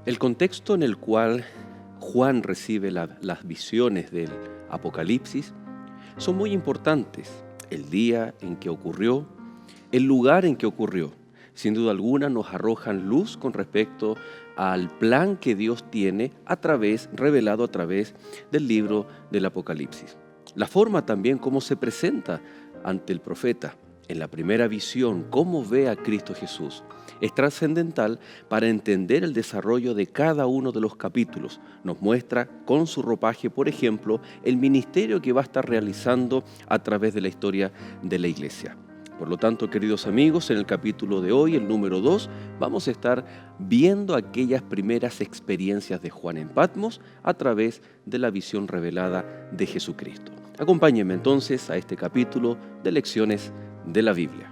El contexto en el cual Juan recibe las visiones del Apocalipsis son muy importantes. El día en que ocurrió, el lugar en que ocurrió, sin duda alguna nos arrojan luz con respecto al plan que Dios tiene revelado a través del libro del Apocalipsis. La forma también como se presenta ante el profeta en la primera visión, cómo ve a Cristo Jesús, es trascendental para entender el desarrollo de cada uno de los capítulos. Nos muestra con su ropaje, por ejemplo, el ministerio que va a estar realizando a través de la historia de la iglesia. Por lo tanto, queridos amigos, en el capítulo de hoy, el número 2, vamos a estar viendo aquellas primeras experiencias de Juan en Patmos a través de la visión revelada de Jesucristo. Acompáñenme entonces a este capítulo de Lecciones de la Biblia.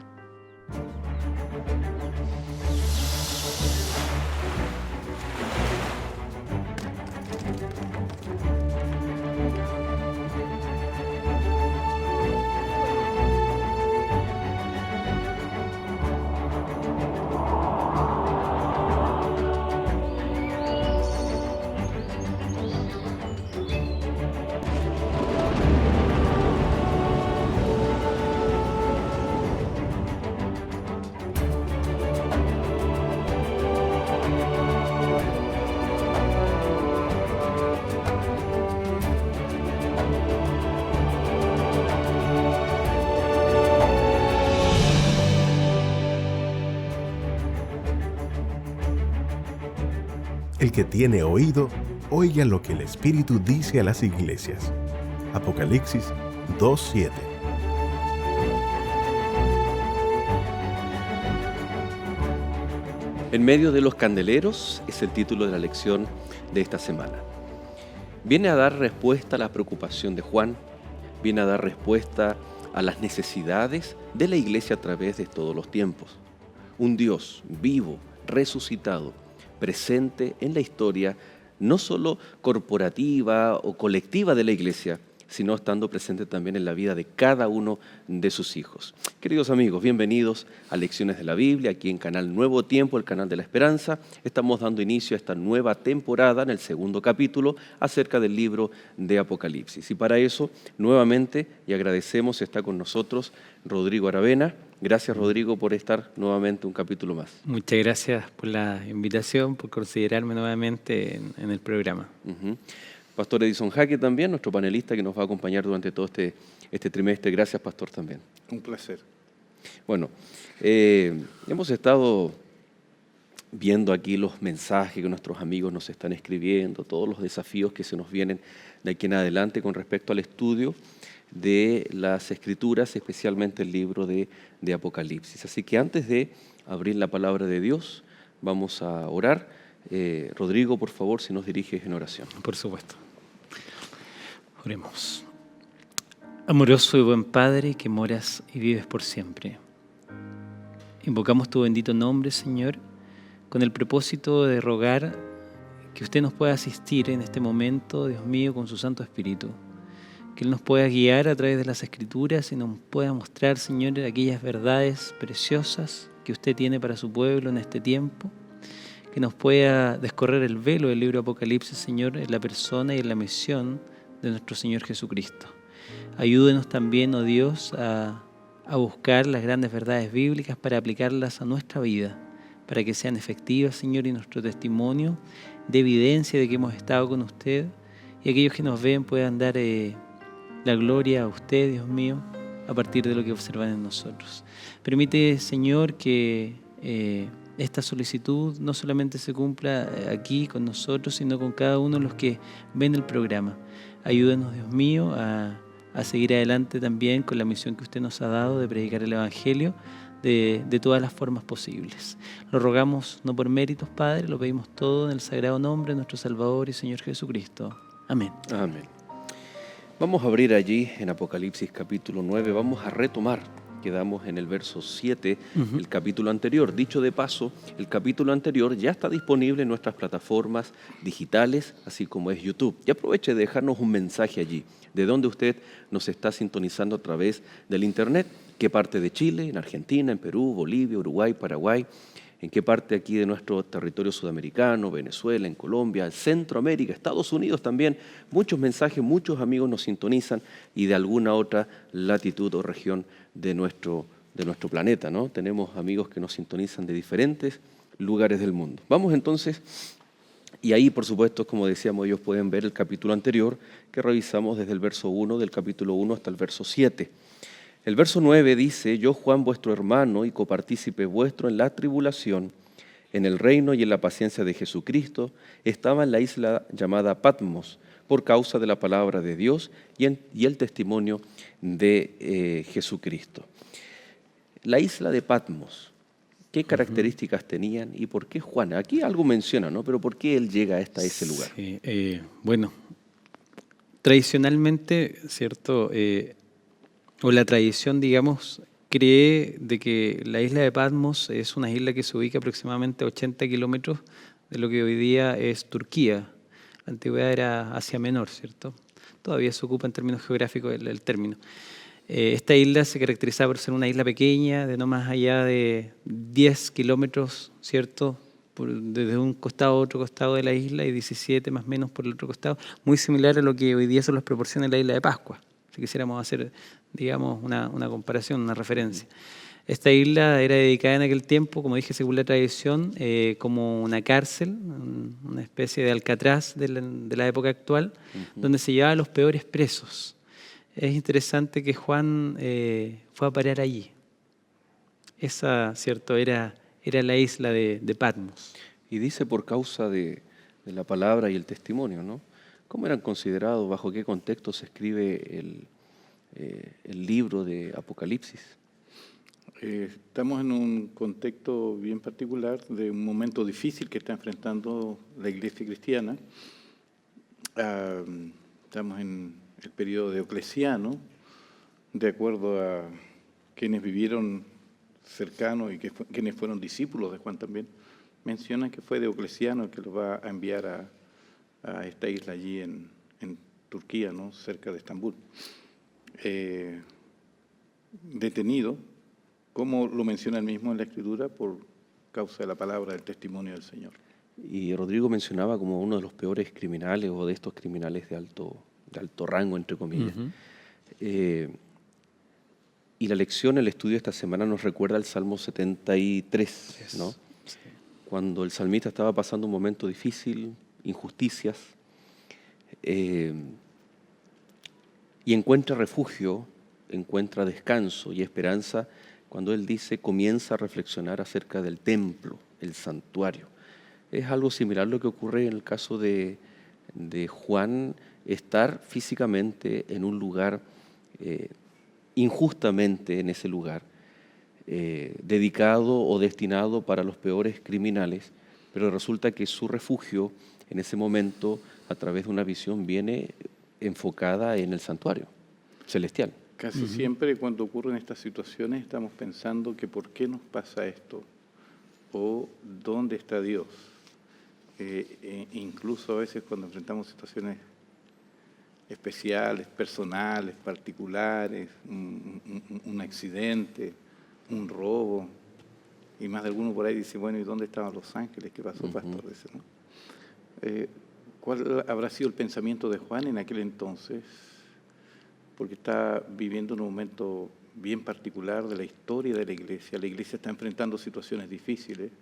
El que tiene oído, oiga lo que el Espíritu dice a las iglesias. Apocalipsis 2:7. En medio de los candeleros es el título de la lección de esta semana. Viene a dar respuesta a la preocupación de Juan, viene a dar respuesta a las necesidades de la iglesia a través de todos los tiempos. Un Dios vivo, resucitado, presente en la historia, no solo corporativa o colectiva de la iglesia, sino estando presente también en la vida de cada uno de sus hijos. Queridos amigos, bienvenidos a Lecciones de la Biblia, aquí en Canal Nuevo Tiempo, el canal de la Esperanza. Estamos dando inicio a esta nueva temporada en el segundo capítulo acerca del libro de Apocalipsis. Y para eso, nuevamente, y agradecemos, está con nosotros Rodrigo Aravena. Gracias, Rodrigo, por estar nuevamente un capítulo más. Muchas gracias por la invitación, por considerarme nuevamente en el programa. Pastor Edison Jaque también, nuestro panelista que nos va a acompañar durante todo este trimestre. Gracias, Pastor, también. Un placer. Bueno, hemos estado viendo aquí los mensajes que nuestros amigos nos están escribiendo, todos los desafíos que se nos vienen de aquí en adelante con respecto al estudio de las Escrituras, especialmente el libro de Apocalipsis. Así que antes de abrir la palabra de Dios, vamos a orar. Rodrigo, por favor, si nos diriges en oración. Por supuesto. Oremos. Amoroso y buen Padre, que moras y vives por siempre. Invocamos tu bendito nombre, Señor, con el propósito de rogar que usted nos pueda asistir en este momento, Dios mío, con su Santo Espíritu. Que Él nos pueda guiar a través de las Escrituras y nos pueda mostrar, Señor, aquellas verdades preciosas que usted tiene para su pueblo en este tiempo. Que nos pueda descorrer el velo del libro Apocalipsis, Señor, en la persona y en la misión de nuestro Señor Jesucristo. Ayúdenos también, oh Dios, a buscar las grandes verdades bíblicas para aplicarlas a nuestra vida, para que sean efectivas, Señor, y nuestro testimonio de evidencia de que hemos estado con usted y aquellos que nos ven puedan dar la gloria a usted, Dios mío, a partir de lo que observan en nosotros. Permite, Señor, que esta solicitud no solamente se cumpla aquí con nosotros, sino con cada uno de los que ven el programa. Ayúdenos, Dios mío, a seguir adelante también con la misión que usted nos ha dado de predicar el Evangelio de todas las formas posibles. Lo rogamos no por méritos, Padre, lo pedimos todo en el sagrado nombre de nuestro Salvador y Señor Jesucristo. Amén. Amén. Vamos a abrir allí en Apocalipsis capítulo 9, vamos a retomar. Quedamos en el verso 7, el capítulo anterior. Dicho de paso, el capítulo anterior ya está disponible en nuestras plataformas digitales, así como es YouTube. Y aproveche de dejarnos un mensaje allí, de dónde usted nos está sintonizando a través del Internet, qué parte de Chile, en Argentina, en Perú, Bolivia, Uruguay, Paraguay, en qué parte aquí de nuestro territorio sudamericano, Venezuela, en Colombia, Centroamérica, Estados Unidos también. Muchos mensajes, muchos amigos nos sintonizan y de alguna otra latitud o región de nuestro planeta, ¿no? Tenemos amigos que nos sintonizan de diferentes lugares del mundo. Vamos entonces, y ahí por supuesto, como decíamos, ellos pueden ver el capítulo anterior que revisamos desde el verso 1 del capítulo 1 hasta el verso 7. El verso 9 dice: yo, Juan, vuestro hermano y copartícipe vuestro en la tribulación, en el reino y en la paciencia de Jesucristo, estaba en la isla llamada Patmos, por causa de la palabra de Dios y el testimonio de Jesucristo. La isla de Patmos, ¿qué características tenían y por qué Juan? Aquí algo menciona, ¿no? Pero ¿por qué él llega hasta ese lugar? Sí, bueno, tradicionalmente, ¿cierto? O la tradición, digamos, cree de que la isla de Patmos es una isla que se ubica aproximadamente a 80 kilómetros de lo que hoy día es Turquía. La antigüedad era Asia Menor, ¿cierto? Todavía se ocupa en términos geográficos el término. Esta isla se caracterizaba por ser una isla pequeña, de no más allá de 10 kilómetros, ¿cierto? Desde un costado a otro costado de la isla y 17 más o menos por el otro costado, muy similar a lo que hoy día son las proporciones de la isla de Pascua, si quisiéramos hacer, digamos, una comparación, una referencia. Esta isla era dedicada en aquel tiempo, como dije, según la tradición, como una cárcel, una especie de Alcatraz de la época actual, donde se llevaban los peores presos. Es interesante que Juan fue a parar allí. Esa, ¿cierto?, era la isla de Patmos. Y dice por causa de la palabra y el testimonio, ¿no? ¿Cómo eran considerados, bajo qué contexto se escribe el libro de Apocalipsis? Estamos en un contexto bien particular de un momento difícil que está enfrentando la Iglesia cristiana. Estamos en el periodo de Diocleciano, de acuerdo a quienes vivieron cercanos y quienes fueron discípulos de Juan también, mencionan que fue Diocleciano el que los va a enviar a esta isla allí en Turquía, ¿no?, cerca de Estambul. Detenido, como lo menciona él mismo en la Escritura, por causa de la palabra del testimonio del Señor. Y Rodrigo mencionaba como uno de los peores criminales o de estos criminales de alto rango, entre comillas. Y la lección, el estudio de esta semana nos recuerda el Salmo 73, ¿no? Sí. Cuando el salmista estaba pasando un momento difícil, injusticias, y encuentra refugio, encuentra descanso y esperanza cuando él dice, comienza a reflexionar acerca del templo, el santuario. Es algo similar a lo que ocurre en el caso de Juan, estar físicamente en un lugar, injustamente en ese lugar, dedicado o destinado para los peores criminales, pero resulta que su refugio en ese momento, a través de una visión, viene enfocada en el santuario celestial. Casi siempre cuando ocurren estas situaciones estamos pensando que ¿por qué nos pasa esto? O ¿dónde está Dios? Incluso a veces cuando enfrentamos situaciones especiales, personales, particulares, un accidente, un robo, y más de alguno por ahí dice, bueno, ¿y dónde estaban los ángeles? ¿Qué pasó, pastor? Dice, ¿no? ¿Cuál habrá sido el pensamiento de Juan en aquel entonces? Porque está viviendo un momento bien particular de la historia de la Iglesia. La Iglesia está enfrentando situaciones difíciles.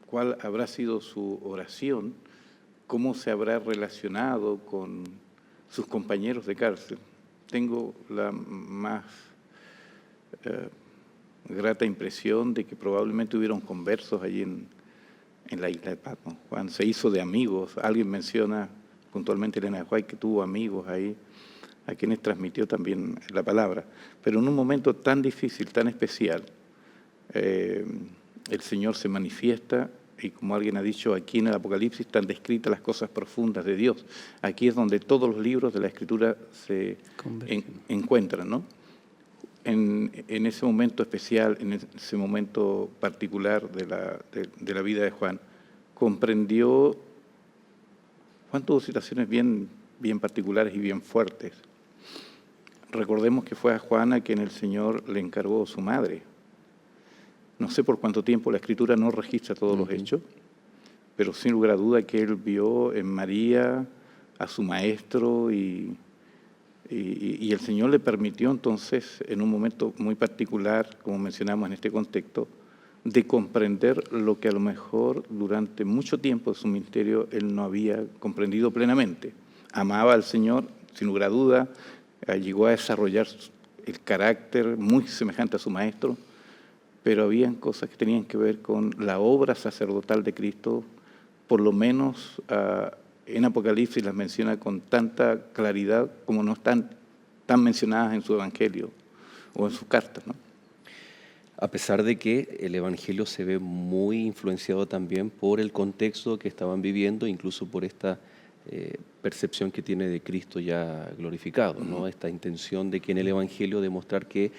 ¿Cuál habrá sido su oración? ¿Cómo se habrá relacionado con sus compañeros de cárcel? Tengo la más grata impresión de que probablemente hubieron conversos allí en la isla de Patmos. Juan se hizo de amigos. Alguien menciona puntualmente Elena de White que tuvo amigos ahí, a quienes transmitió también la palabra. Pero en un momento tan difícil, tan especial, el Señor se manifiesta y, como alguien ha dicho, aquí en el Apocalipsis están descritas las cosas profundas de Dios. Aquí es donde todos los libros de la Escritura se encuentran, ¿no? En ese momento especial, en ese momento particular de la vida de Juan, comprendió. Juan tuvo situaciones bien particulares y bien fuertes. Recordemos que fue a Juan a quien el Señor le encargó su madre. No sé por cuánto tiempo, la Escritura no registra todos los hechos, pero sin lugar a duda que él vio en María a su maestro y el Señor le permitió entonces, en un momento muy particular, como mencionamos en este contexto, de comprender lo que a lo mejor durante mucho tiempo de su ministerio él no había comprendido plenamente. Amaba al Señor, sin lugar a duda, llegó a desarrollar el carácter muy semejante a su maestro, pero habían cosas que tenían que ver con la obra sacerdotal de Cristo, por lo menos en Apocalipsis las menciona con tanta claridad como no están tan mencionadas en su Evangelio o en sus cartas, ¿no? A pesar de que el Evangelio se ve muy influenciado también por el contexto que estaban viviendo, incluso por esta percepción que tiene de Cristo ya glorificado, ¿no? Esta intención de que en el Evangelio demostrar que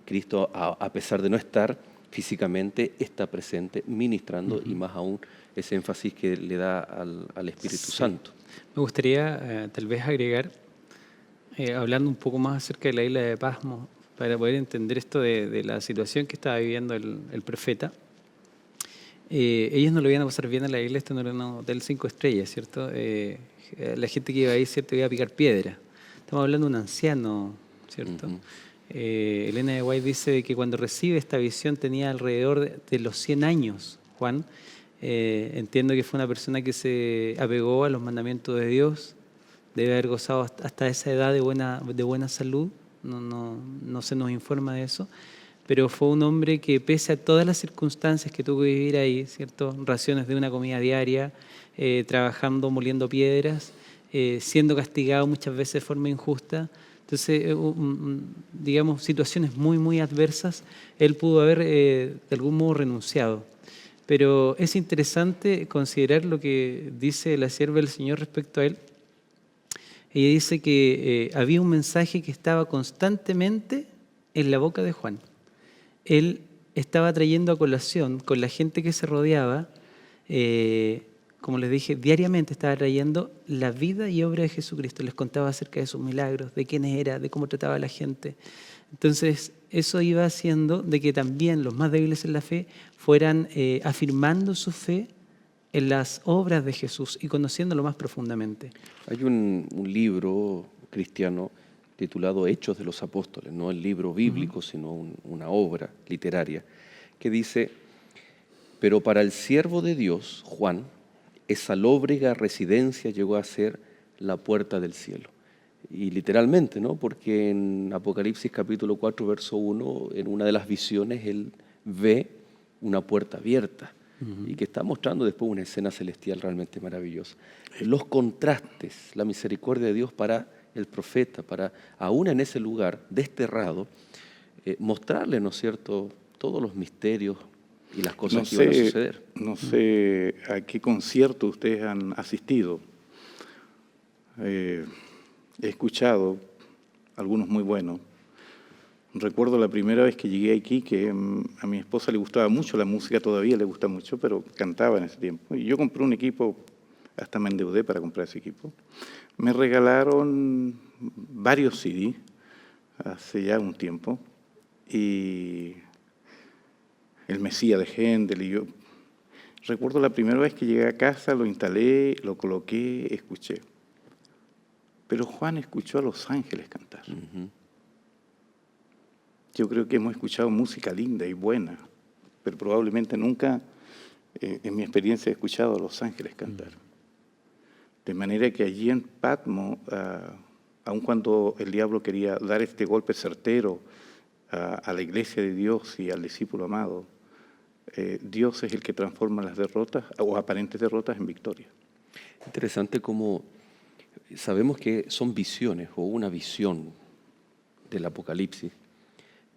Cristo, a pesar de no estar físicamente, está presente, ministrando, y más aún ese énfasis que le da al Espíritu Santo. Me gustaría tal vez agregar, hablando un poco más acerca de la isla de Pasmo, para poder entender esto de la situación que estaba viviendo el profeta. Ellos no lo iban a pasar bien en la isla, esto no era un hotel 5 estrellas, ¿cierto? La gente que iba ahí, ¿cierto?, iba a picar piedra. Estamos hablando de un anciano, ¿cierto? Elena de White dice que cuando recibe esta visión tenía alrededor de los 100 años, Juan. Entiendo que fue una persona que se apegó a los mandamientos de Dios, debe haber gozado hasta esa edad de buena salud, no se nos informa de eso, pero fue un hombre que pese a todas las circunstancias que tuvo que vivir ahí, ¿cierto?, raciones de una comida diaria, trabajando, moliendo piedras, siendo castigado muchas veces de forma injusta. Entonces, digamos, situaciones muy, muy adversas, él pudo haber de algún modo renunciado. Pero es interesante considerar lo que dice la sierva del Señor respecto a él. Ella dice que había un mensaje que estaba constantemente en la boca de Juan. Él estaba trayendo a colación con la gente que se rodeaba, como les dije, diariamente estaba trayendo la vida y obra de Jesucristo. Les contaba acerca de sus milagros, de quién era, de cómo trataba a la gente. Entonces, eso iba haciendo de que también los más débiles en la fe fueran afirmando su fe en las obras de Jesús y conociéndolo más profundamente. Hay un libro cristiano titulado Hechos de los Apóstoles, no el libro bíblico, sino una obra literaria, que dice: pero para el siervo de Dios, Juan, esa lóbrega residencia llegó a ser la puerta del cielo. Y literalmente, ¿no? Porque en Apocalipsis capítulo 4, verso 1, en una de las visiones, él ve una puerta abierta y que está mostrando después una escena celestial realmente maravillosa. Los contrastes, la misericordia de Dios para el profeta, para aún en ese lugar desterrado, mostrarle, ¿no es cierto?, todos los misterios y las cosas que iban a suceder. No sé a qué concierto ustedes han asistido. He escuchado algunos muy buenos. Recuerdo la primera vez que llegué aquí, que a mi esposa le gustaba mucho la música, todavía le gusta mucho, pero cantaba en ese tiempo. Y yo compré un equipo, hasta me endeudé para comprar ese equipo. Me regalaron varios CD hace ya un tiempo, y el Mesías de Händel, y yo recuerdo la primera vez que llegué a casa, lo instalé, lo coloqué, escuché. Pero Juan escuchó a los ángeles cantar. Yo creo que hemos escuchado música linda y buena, pero probablemente nunca, en mi experiencia, he escuchado a los ángeles cantar. De manera que allí en Patmos, aun cuando el diablo quería dar este golpe certero a la iglesia de Dios y al discípulo amado, Dios es el que transforma las derrotas o aparentes derrotas en victoria. Interesante cómo sabemos que son visiones o una visión del Apocalipsis,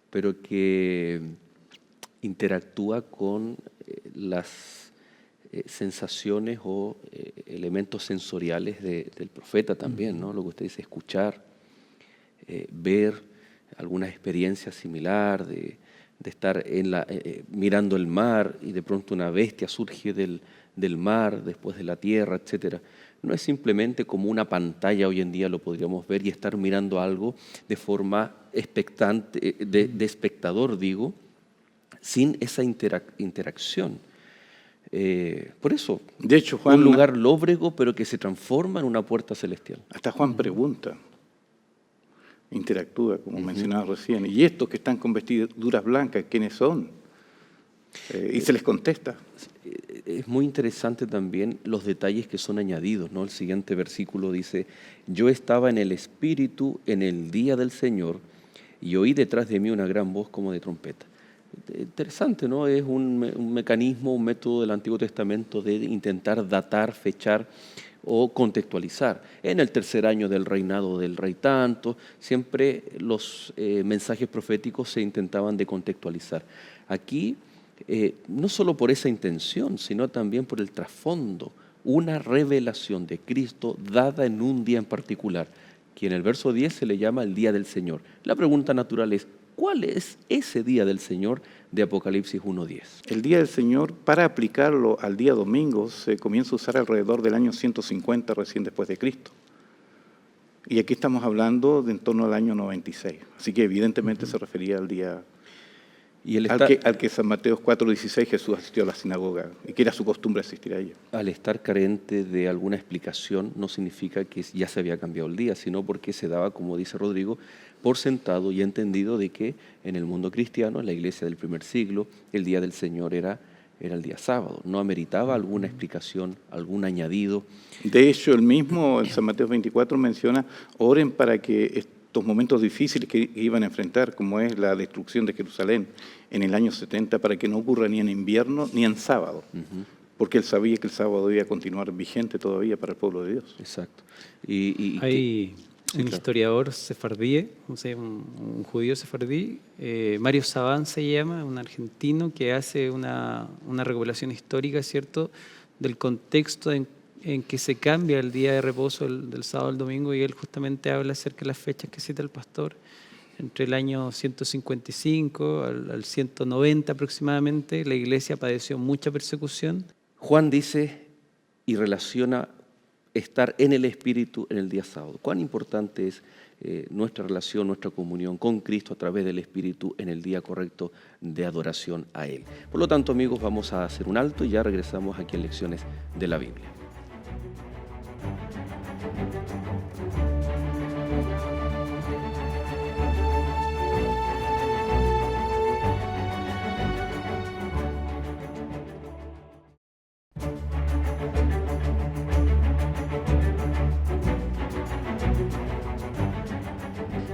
pero que interactúa con las sensaciones o elementos sensoriales del profeta también, ¿no? Lo que usted dice, escuchar, ver alguna experiencia similar de estar mirando el mar y de pronto una bestia surge del mar, después de la tierra, etcétera. No es simplemente como una pantalla, hoy en día lo podríamos ver y estar mirando algo de forma expectante, de espectador, digo, sin esa interacción. Por eso, de hecho, Juan, un lugar lóbrego, pero que se transforma en una puerta celestial. Hasta Juan pregunta, interactúa, como mencionaba recién. ¿Y estos que están con vestiduras blancas, quiénes son? Y se les contesta. Es muy interesante también los detalles que son añadidos, ¿no? El siguiente versículo dice, yo estaba en el Espíritu en el día del Señor y oí detrás de mí una gran voz como de trompeta. Interesante, ¿no? Es un mecanismo, un método del Antiguo Testamento de intentar datar, fechar o contextualizar. En el tercer año del reinado del rey tanto, siempre los mensajes proféticos se intentaban de contextualizar. Aquí, no solo por esa intención, sino también por el trasfondo, una revelación de Cristo dada en un día en particular, que en el verso 10 se le llama el Día del Señor. La pregunta natural es, ¿cuál es ese Día del Señor de Apocalipsis 1:10? El Día del Señor, para aplicarlo al día domingo, se comienza a usar alrededor del año 150 recién después de Cristo. Y aquí estamos hablando de en torno al año 96. Así que evidentemente se refería al día y al que San Mateo 4:16 Jesús asistió a la sinagoga y que era su costumbre asistir a ella. Al estar carente de alguna explicación no significa que ya se había cambiado el día, sino porque se daba, como dice Rodrigo, por sentado y entendido de que en el mundo cristiano, en la iglesia del primer siglo, el Día del Señor era el día sábado. No ameritaba alguna explicación, algún añadido. De hecho, el mismo en San Mateo 24 menciona, oren para que estos momentos difíciles que iban a enfrentar, como es la destrucción de Jerusalén en el año 70, para que no ocurra ni en invierno ni en sábado, porque él sabía que el sábado iba a continuar vigente todavía para el pueblo de Dios. Exacto. Hay un historiador sefardí, un judío sefardí, Mario Sabán se llama, un argentino que hace una regulación histórica, ¿cierto?, del contexto en que se cambia el día de reposo del sábado al domingo, y él justamente habla acerca de las fechas que cita el pastor, entre el año 155 al 190 aproximadamente. La iglesia padeció mucha persecución. Juan dice y relaciona estar en el Espíritu en el día sábado. Cuán importante es nuestra relación, nuestra comunión con Cristo a través del Espíritu en el día correcto de adoración a Él. Por lo tanto, amigos, vamos a hacer un alto y ya regresamos aquí en Lecciones de la Biblia.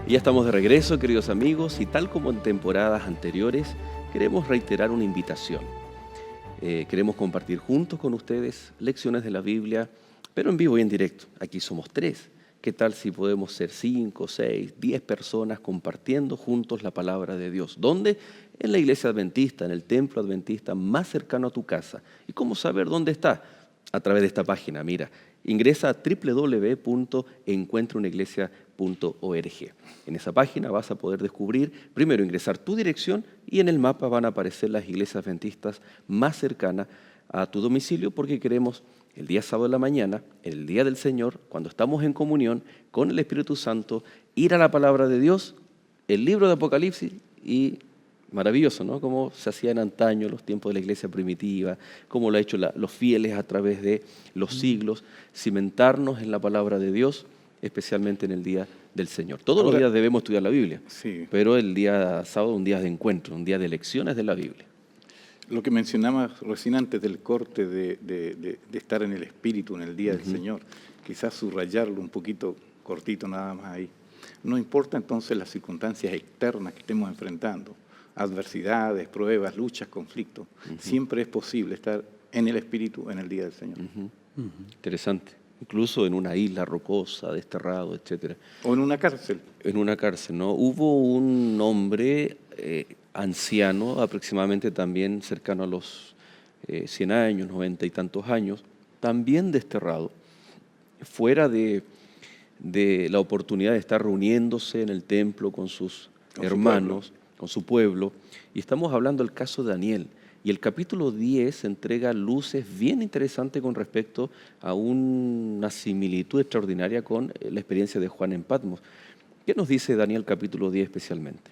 Y ya estamos de regreso, queridos amigos, y tal como en temporadas anteriores, queremos reiterar una invitación. Queremos compartir juntos con ustedes lecciones de la Biblia, pero en vivo y en directo. Aquí somos 3. ¿Qué tal si podemos ser 5, 6, 10 personas compartiendo juntos la palabra de Dios? ¿Dónde? En la iglesia adventista, en el templo adventista más cercano a tu casa. ¿Y cómo saber dónde está? A través de esta página, mira. Ingresa a www.encuentraunaiglesia.org. En esa página vas a poder descubrir, primero ingresar tu dirección y en el mapa van a aparecer las iglesias adventistas más cercanas a tu domicilio, porque queremos el día sábado de la mañana, el día del Señor, cuando estamos en comunión con el Espíritu Santo, ir a la palabra de Dios, el libro de Apocalipsis y maravilloso, ¿no? Como se hacía en antaño, los tiempos de la iglesia primitiva, como lo han hecho los fieles a través de los siglos, cimentarnos en la palabra de Dios, especialmente en el día del Señor. Todos los días debemos estudiar la Biblia, sí, pero el día sábado es un día de encuentro, un día de lecciones de la Biblia. Lo que mencionaba recién antes del corte de estar en el Espíritu en el día del Señor, quizás subrayarlo un poquito cortito nada más ahí. No importa entonces las circunstancias externas que estemos enfrentando, adversidades, pruebas, luchas, conflictos, siempre es posible estar en el Espíritu en el día del Señor. Interesante. Incluso en una isla rocosa, desterrado, etcétera. O en una cárcel. En una cárcel, ¿no? Hubo un hombre anciano, aproximadamente también cercano a los 100 años, 90 y tantos años, también desterrado, fuera de la oportunidad de estar reuniéndose en el templo con sus hermanos, con su pueblo, y estamos hablando del caso de Daniel. Y el capítulo 10 entrega luces bien interesantes con respecto a una similitud extraordinaria con la experiencia de Juan en Patmos. ¿Qué nos dice Daniel capítulo 10 especialmente?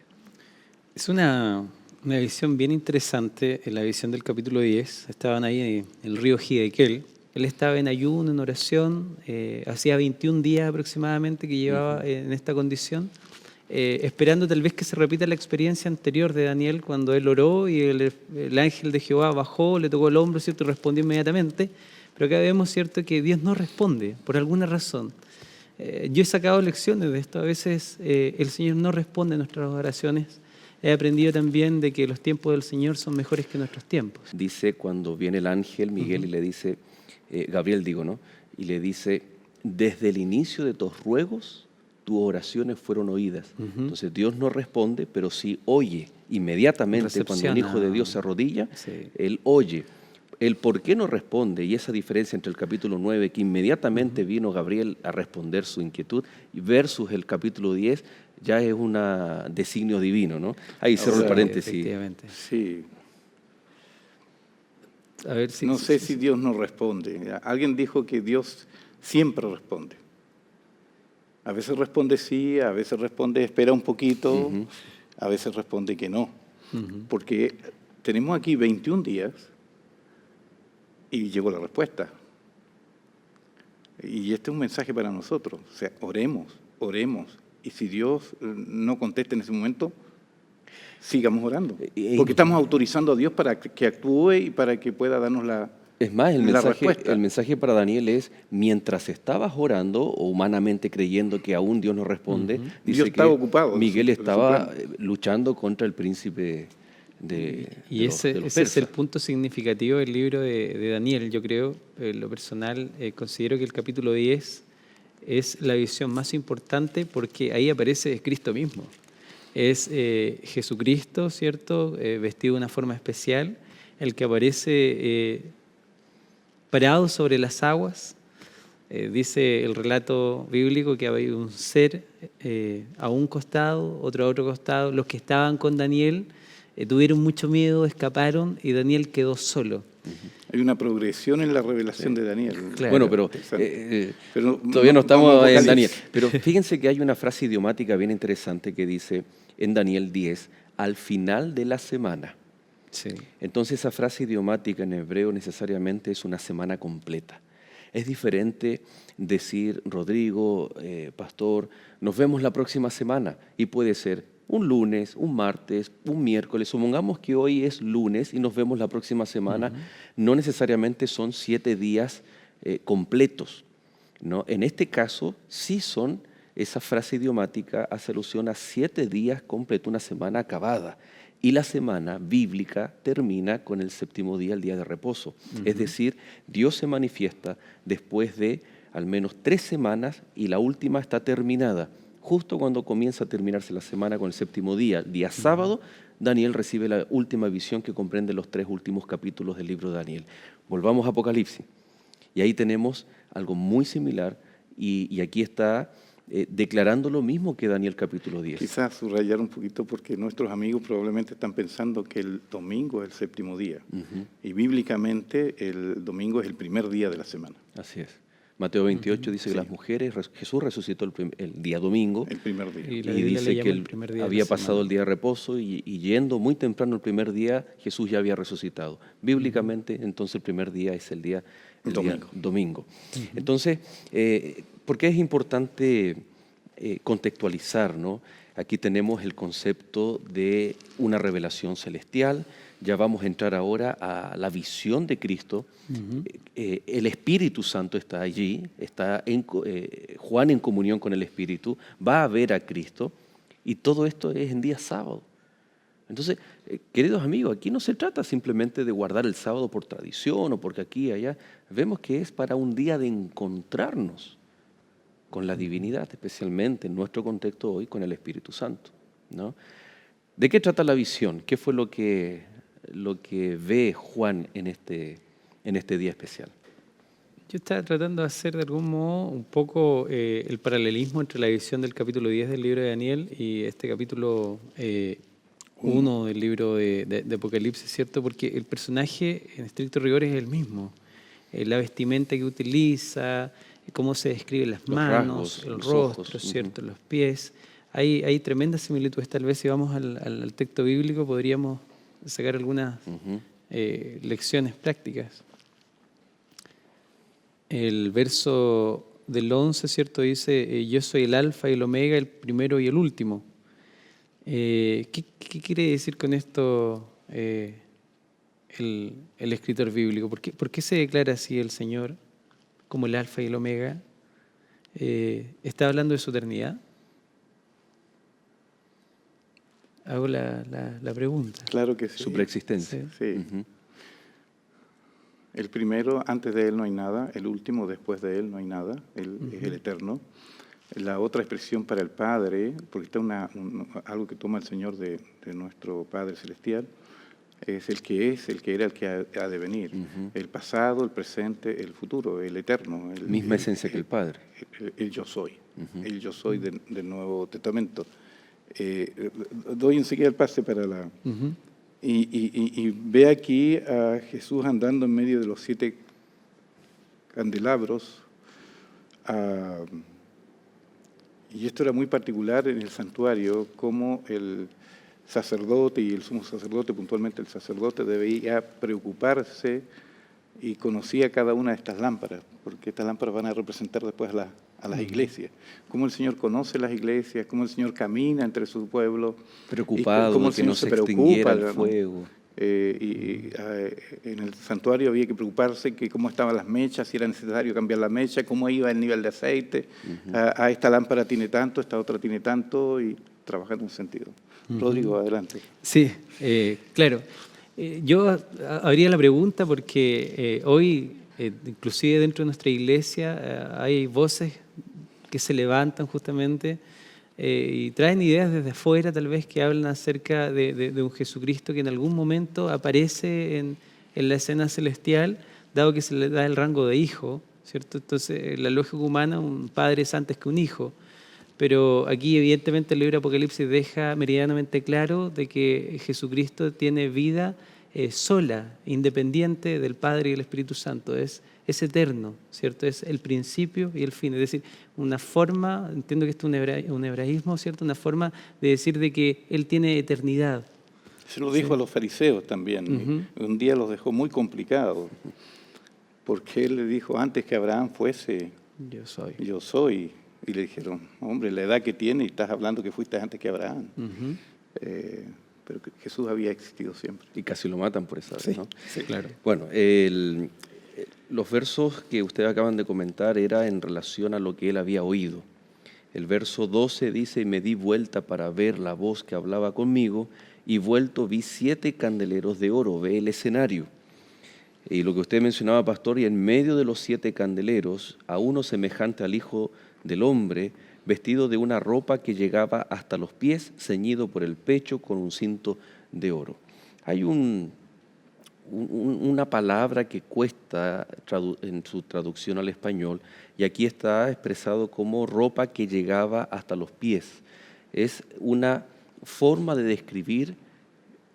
Es una Una visión bien interesante, en la visión del capítulo 10. Estaban ahí en el río Hiddekel. Él estaba en ayuno, en oración, hacía 21 días aproximadamente que llevaba en esta condición, esperando tal vez que se repita la experiencia anterior de Daniel cuando él oró y el ángel de Jehová bajó, le tocó el hombro, ¿cierto? Y respondió inmediatamente. Pero acá vemos, ¿cierto?, que Dios no responde por alguna razón. Yo he sacado lecciones de esto. A veces el Señor no responde a nuestras oraciones. He aprendido también de que los tiempos del Señor son mejores que nuestros tiempos. Dice cuando viene el ángel Miguel y le dice, Gabriel digo, ¿no? Y le dice, desde el inicio de tus ruegos, tus oraciones fueron oídas. Entonces Dios no responde, pero sí oye inmediatamente. Cuando el Hijo de Dios se arrodilla, sí, Él oye. El por qué no responde, y esa diferencia entre el capítulo 9, que inmediatamente vino Gabriel a responder su inquietud, versus el capítulo 10, ya es un designio divino, ¿no? Ahí cierro el paréntesis. Efectivamente. Sí. A ver, no sé si Dios no responde. Alguien dijo que Dios siempre responde. A veces responde sí, a veces responde espera un poquito, a veces responde que no. Porque tenemos aquí 21 días y llegó la respuesta. Y este es un mensaje para nosotros. O sea, oremos. Y si Dios no contesta en ese momento, sigamos orando. Porque estamos autorizando a Dios para que actúe y para que pueda darnos la respuesta. Es más, el mensaje para Daniel es, mientras estabas orando o humanamente creyendo que aún Dios no responde, dice Dios estaba ocupado. Miguel estaba luchando contra el príncipe y ese es el punto significativo del libro de Daniel. Yo creo, en lo personal, considero que el capítulo 10 es la visión más importante porque ahí aparece Cristo mismo. Es Jesucristo, ¿cierto? Vestido de una forma especial, el que aparece parado sobre las aguas. Dice el relato bíblico que había un ser a un costado, otro a otro costado. Los que estaban con Daniel tuvieron mucho miedo, escaparon y Daniel quedó solo. Hay una progresión en la revelación de Daniel. Claro. Bueno, pero todavía no estamos en Daniel. Pero fíjense que hay una frase idiomática bien interesante que dice en Daniel 10, al final de la semana. Sí. Entonces esa frase idiomática en hebreo necesariamente es una semana completa. Es diferente decir, Rodrigo, pastor, nos vemos la próxima semana, y puede ser un lunes, un martes, un miércoles. Supongamos que hoy es lunes y nos vemos la próxima semana. No necesariamente son 7 días completos, ¿no? En este caso sí son, esa frase idiomática hace alusión a 7 días completos, una semana acabada. Y la semana bíblica termina con el 7º día, el día de reposo. Es decir, Dios se manifiesta después de al menos 3 semanas y la última está terminada. Justo cuando comienza a terminarse la semana con el 7º día, día sábado, Daniel recibe la última visión que comprende los 3 últimos capítulos del libro de Daniel. Volvamos a Apocalipsis. Y ahí tenemos algo muy similar y aquí está declarando lo mismo que Daniel capítulo 10. Quizás subrayar un poquito porque nuestros amigos probablemente están pensando que el domingo es el 7º día. Y bíblicamente el domingo es el primer día de la semana. Así es. Mateo 28 dice que las mujeres, Jesús resucitó el día domingo. El primer día. Y dice que él había pasado el día de reposo y yendo muy temprano el primer día, Jesús ya había resucitado. Bíblicamente, entonces el primer día es el día domingo. Entonces, ¿por qué es importante contextualizar, ¿no? Aquí tenemos el concepto de una revelación celestial. Ya vamos a entrar ahora a la visión de Cristo. El Espíritu Santo está allí, está Juan en comunión con el Espíritu, va a ver a Cristo y todo esto es en día sábado. Entonces, queridos amigos, aquí no se trata simplemente de guardar el sábado por tradición o porque aquí y allá. Vemos que es para un día de encontrarnos con la divinidad, especialmente en nuestro contexto hoy con el Espíritu Santo, ¿no? ¿De qué trata la visión? ¿Qué fue lo que ve Juan en este día especial? Yo estaba tratando de hacer de algún modo un poco el paralelismo entre la visión del capítulo 10 del libro de Daniel y este capítulo 1 del libro de Apocalipsis, ¿cierto? Porque el personaje en estricto rigor es el mismo. La vestimenta que utiliza, cómo se describen las manos, el rostro, ¿cierto? Los pies. Hay tremendas similitudes. Tal vez si vamos al texto bíblico podríamos sacar algunas lecciones prácticas. El verso del 11, ¿cierto? Dice, yo soy el alfa y el omega, el primero y el último. ¿Qué quiere decir con esto el escritor bíblico? ¿Por qué se declara así el Señor como el alfa y el omega? ¿Está hablando de su eternidad? Hago la pregunta. Claro que sí. Su preexistencia. Sí. El primero, antes de Él no hay nada. El último, después de Él no hay nada. Él es el eterno. La otra expresión para el Padre, porque está algo que toma el Señor de nuestro Padre Celestial, es, el que era, el que ha de venir. El pasado, el presente, el futuro, el eterno. Misma esencia que el Padre. El yo soy. El yo soy del Nuevo Testamento. Doy enseguida el pase para la... Y ve aquí a Jesús andando en medio de los 7 candelabros. Y esto era muy particular en el santuario, como el sacerdote y el sumo sacerdote, puntualmente el sacerdote, debía preocuparse y conocía cada una de estas lámparas, porque estas lámparas van a representar después a las iglesias. Cómo el Señor conoce las iglesias, cómo el Señor camina entre su pueblo. Preocupado cómo de que no se extinguiera el fuego. En el santuario había que preocuparse que cómo estaban las mechas, si era necesario cambiar la mecha, cómo iba el nivel de aceite. Esta lámpara tiene tanto, esta otra tiene tanto, y trabajar en un sentido. Rodrigo, adelante. Sí, claro. Yo habría la pregunta porque hoy, inclusive dentro de nuestra iglesia, hay voces que se levantan justamente y traen ideas desde afuera, tal vez, que hablan acerca de un Jesucristo que en algún momento aparece en la escena celestial, dado que se le da el rango de hijo, ¿cierto? Entonces, la lógica humana, un padre es antes que un hijo. Pero aquí, evidentemente, el libro de Apocalipsis deja meridianamente claro de que Jesucristo tiene vida sola, independiente del Padre y el Espíritu Santo. Es eterno, ¿cierto? Es el principio y el fin. Es decir, una forma, entiendo que esto es un hebraísmo, ¿cierto? Una forma de decir de que Él tiene eternidad. Se lo dijo a los fariseos también. Un día los dejó muy complicados, porque Él le dijo, antes que Abraham fuese, yo soy. Y le dijeron, hombre, la edad que tiene y estás hablando que fuiste antes que Abraham. Pero Jesús había existido siempre. Y casi lo matan por esa vez, ¿no? Sí, claro. Bueno, los versos que ustedes acaban de comentar era en relación a lo que él había oído. El verso 12 dice, y me di vuelta para ver la voz que hablaba conmigo, y vuelto vi 7 candeleros de oro, ve el escenario. Y lo que usted mencionaba, pastor, y en medio de los 7 candeleros, a uno semejante al Hijo del Hombre, vestido de una ropa que llegaba hasta los pies, ceñido por el pecho con un cinto de oro. Hay una palabra que cuesta en su traducción al español, y aquí está expresado como ropa que llegaba hasta los pies. Es una forma de describir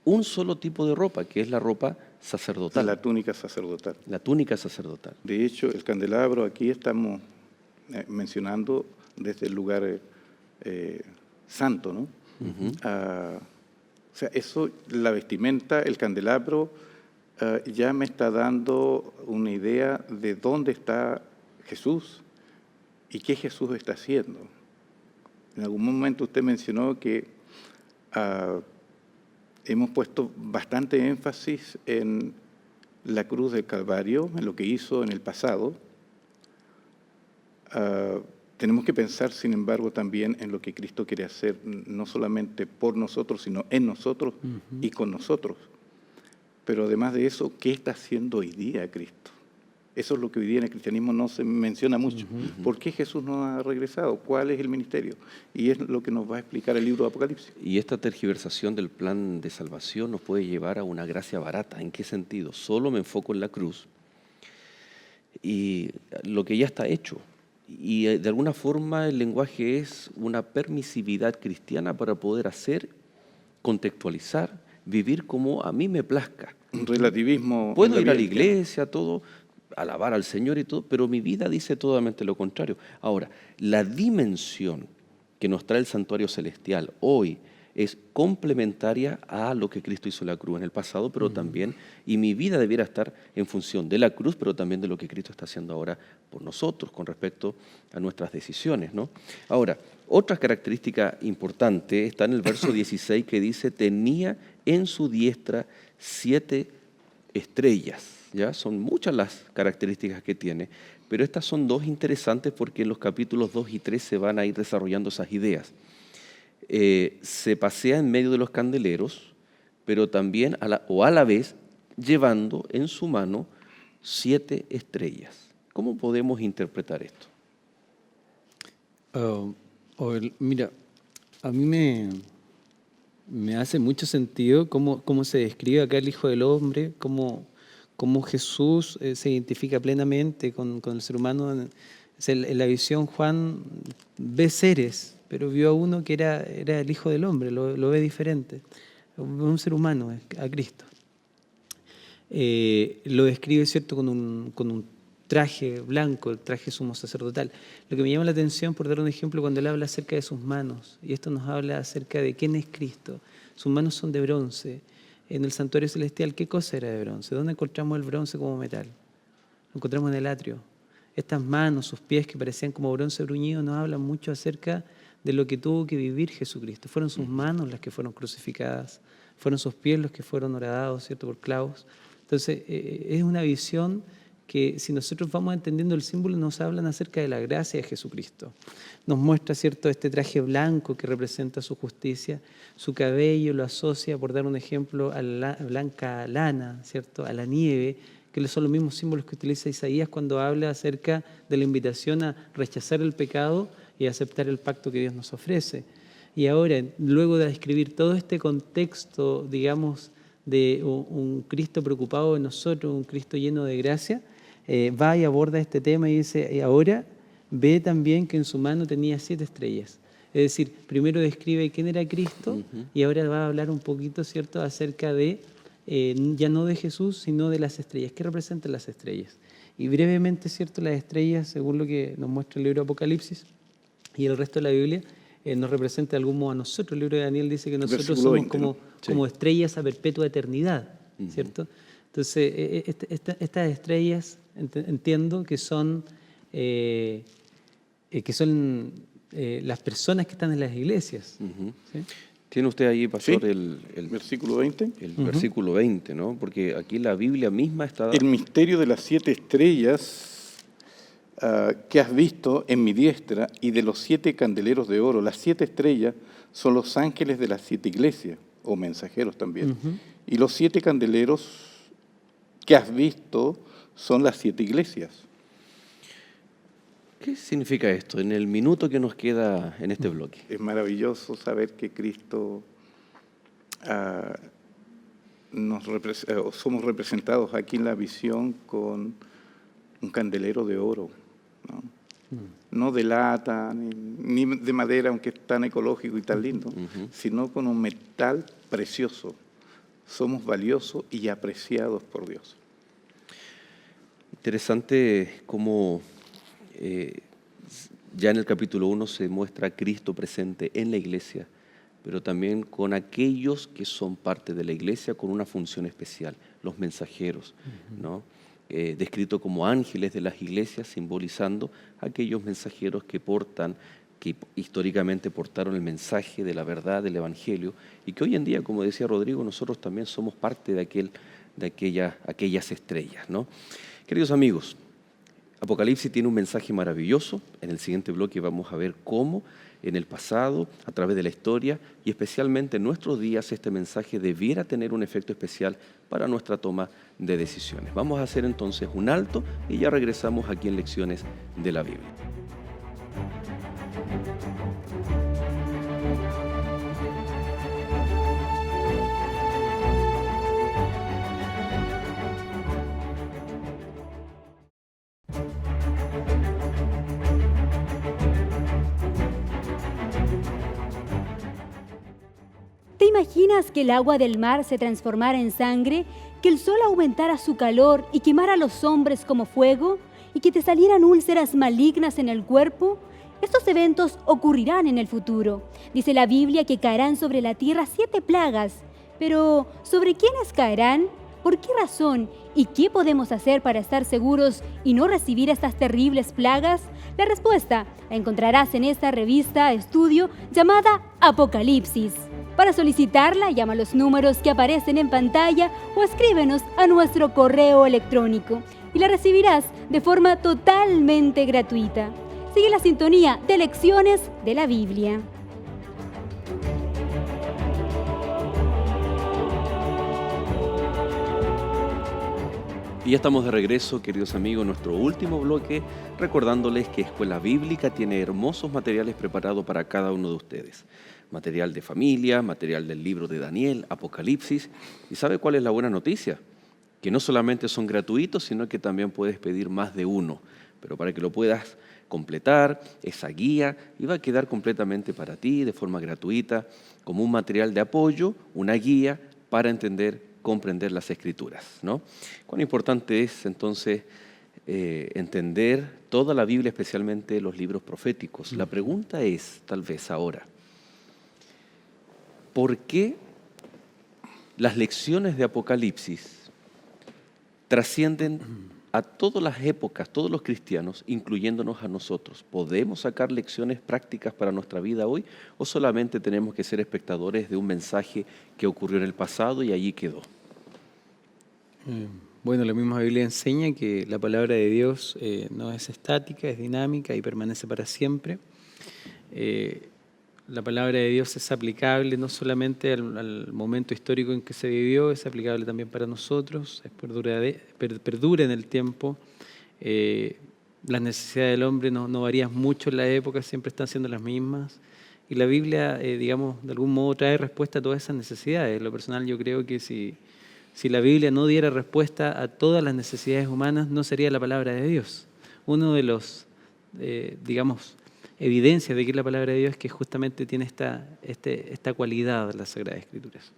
un solo tipo de ropa, que es la ropa sacerdotal. La túnica sacerdotal. La túnica sacerdotal. De hecho, el candelabro, aquí estamos mencionando desde el lugar santo, ¿no? O sea, eso, la vestimenta, el candelabro, ya me está dando una idea de dónde está Jesús y qué Jesús está haciendo. En algún momento usted mencionó que hemos puesto bastante énfasis en la cruz del Calvario, en lo que hizo en el pasado. Tenemos que pensar, sin embargo, también en lo que Cristo quiere hacer, no solamente por nosotros, sino en nosotros y con nosotros. Pero además de eso, ¿qué está haciendo hoy día Cristo? Eso es lo que hoy día en el cristianismo no se menciona mucho. ¿Por qué Jesús no ha regresado? ¿Cuál es el ministerio? Y es lo que nos va a explicar el libro de Apocalipsis. Y esta tergiversación del plan de salvación nos puede llevar a una gracia barata. ¿En qué sentido? Solo me enfoco en la cruz y lo que ya está hecho. Y de alguna forma el lenguaje es una permisividad cristiana para poder hacer, contextualizar, vivir como a mí me plazca. Un relativismo. Puedo ir a la iglesia, todo, alabar al Señor y todo, pero mi vida dice totalmente lo contrario. Ahora, la dimensión que nos trae el santuario celestial hoy es complementaria a lo que Cristo hizo en la cruz en el pasado, pero también, y mi vida debiera estar en función de la cruz, pero también de lo que Cristo está haciendo ahora por nosotros con respecto a nuestras decisiones, ¿no? Ahora, otra característica importante está en el verso 16 que dice, tenía en su diestra 7 estrellas, ¿ya? Son muchas las características que tiene, pero estas son 2 interesantes porque en los capítulos 2 y 3 se van a ir desarrollando esas ideas. Se pasea en medio de los candeleros, pero también a la vez llevando en su mano 7 estrellas. ¿Cómo podemos interpretar esto? Mira, a mí me hace mucho sentido cómo se describe acá el Hijo del Hombre, cómo Jesús se identifica plenamente con el ser humano. En la visión Juan ve seres, pero vio a uno que era el Hijo del Hombre, lo ve diferente, un ser humano, a Cristo. Lo describe, ¿cierto?, con un traje blanco, el traje sumo sacerdotal. Lo que me llama la atención, por dar un ejemplo, cuando él habla acerca de sus manos, y esto nos habla acerca de quién es Cristo. Sus manos son de bronce. En el santuario celestial, ¿qué cosa era de bronce? ¿Dónde encontramos el bronce como metal? Lo encontramos en el atrio. Estas manos, sus pies que parecían como bronce bruñido, nos hablan mucho acerca de lo que tuvo que vivir Jesucristo. Fueron sus manos las que fueron crucificadas, fueron sus pies los que fueron horadados, ¿cierto?, por clavos. Entonces, es una visión que si nosotros vamos entendiendo el símbolo, nos hablan acerca de la gracia de Jesucristo. Nos muestra, ¿cierto?, este traje blanco que representa su justicia, su cabello lo asocia, por dar un ejemplo, a la blanca lana, ¿cierto?, a la nieve, que son los mismos símbolos que utiliza Isaías cuando habla acerca de la invitación a rechazar el pecado y aceptar el pacto que Dios nos ofrece. Y ahora, luego de describir todo este contexto, digamos, de un Cristo preocupado de nosotros, un Cristo lleno de gracia, va y aborda este tema y dice, y ahora ve también que en su mano tenía 7 estrellas. Es decir, primero describe quién era Cristo y ahora va a hablar un poquito, ¿cierto?, acerca de, ya no de Jesús, sino de las estrellas. ¿Qué representan las estrellas? Y brevemente, ¿cierto?, las estrellas, según lo que nos muestra el libro de Apocalipsis y el resto de la Biblia, nos representa de algún modo a nosotros. El libro de Daniel dice que nosotros somos 20, como estrellas a perpetua eternidad, ¿cierto? Entonces, estas estrellas entiendo que son las personas que están en las iglesias. ¿Sí? ¿Tiene usted ahí, pastor, ¿Sí? el versículo 20? El versículo 20, ¿no? Porque aquí la Biblia misma está... El misterio de las 7 estrellas que has visto en mi diestra y de los 7 candeleros de oro. Las 7 estrellas son los ángeles de las 7 iglesias, o mensajeros también. Y los 7 candeleros que has visto son las 7 iglesias. ¿Qué significa esto en el minuto que nos queda en este bloque? Es maravilloso saber que Cristo somos representados aquí en la visión con un candelero de oro, ¿no? No de lata, ni de madera, aunque es tan ecológico y tan lindo, sino con un metal precioso. Somos valiosos y apreciados por Dios. Interesante cómo ya en el capítulo 1 se muestra a Cristo presente en la iglesia, pero también con aquellos que son parte de la iglesia con una función especial, los mensajeros, ¿no? Descrito como ángeles de las iglesias, simbolizando aquellos mensajeros que históricamente portaron el mensaje de la verdad del Evangelio y que hoy en día, como decía Rodrigo, nosotros también somos parte de aquellas estrellas, ¿no? Queridos amigos, Apocalipsis tiene un mensaje maravilloso. En el siguiente bloque vamos a ver cómo en el pasado, a través de la historia y especialmente en nuestros días, este mensaje debiera tener un efecto especial para nuestra toma de decisiones. Vamos a hacer entonces un alto y ya regresamos aquí en Lecciones de la Biblia. ¿Te imaginas que el agua del mar se transformara en sangre, que el sol aumentara su calor y quemara a los hombres como fuego, y que te salieran úlceras malignas en el cuerpo? Estos eventos ocurrirán en el futuro. Dice la Biblia que caerán sobre la tierra 7 plagas. Pero, ¿sobre quiénes caerán? ¿Por qué razón? ¿Y qué podemos hacer para estar seguros y no recibir estas terribles plagas? La respuesta la encontrarás en esta revista estudio llamada Apocalipsis. Para solicitarla, llama a los números que aparecen en pantalla o escríbenos a nuestro correo electrónico y la recibirás de forma totalmente gratuita. Sigue la sintonía de Lecciones de la Biblia. Y ya estamos de regreso, queridos amigos, en nuestro último bloque, recordándoles que Escuela Bíblica tiene hermosos materiales preparados para cada uno de ustedes. Material de familia, material del libro de Daniel, Apocalipsis. ¿Y sabe cuál es la buena noticia? Que no solamente son gratuitos, sino que también puedes pedir más de uno. Pero para que lo puedas completar, esa guía, y va a quedar completamente para ti, de forma gratuita, como un material de apoyo, una guía para comprender las Escrituras, ¿no? Cuán importante es entonces entender toda la Biblia, especialmente los libros proféticos. La pregunta es, tal vez ahora, ¿por qué las lecciones de Apocalipsis trascienden a todas las épocas, todos los cristianos, incluyéndonos a nosotros? ¿Podemos sacar lecciones prácticas para nuestra vida hoy o solamente tenemos que ser espectadores de un mensaje que ocurrió en el pasado y allí quedó? Bueno, la misma Biblia enseña que la palabra de Dios no es estática, es dinámica y permanece para siempre. La palabra de Dios es aplicable no solamente al momento histórico en que se vivió, es aplicable también para nosotros, perdura en el tiempo. Las necesidades del hombre no varían mucho en la época, siempre están siendo las mismas. Y la Biblia, digamos, de algún modo trae respuesta a todas esas necesidades. En lo personal, yo creo que si la Biblia no diera respuesta a todas las necesidades humanas, no sería la palabra de Dios. Uno de los, digamos, evidencias de que es la palabra de Dios es que justamente tiene esta cualidad las Sagradas Escrituras.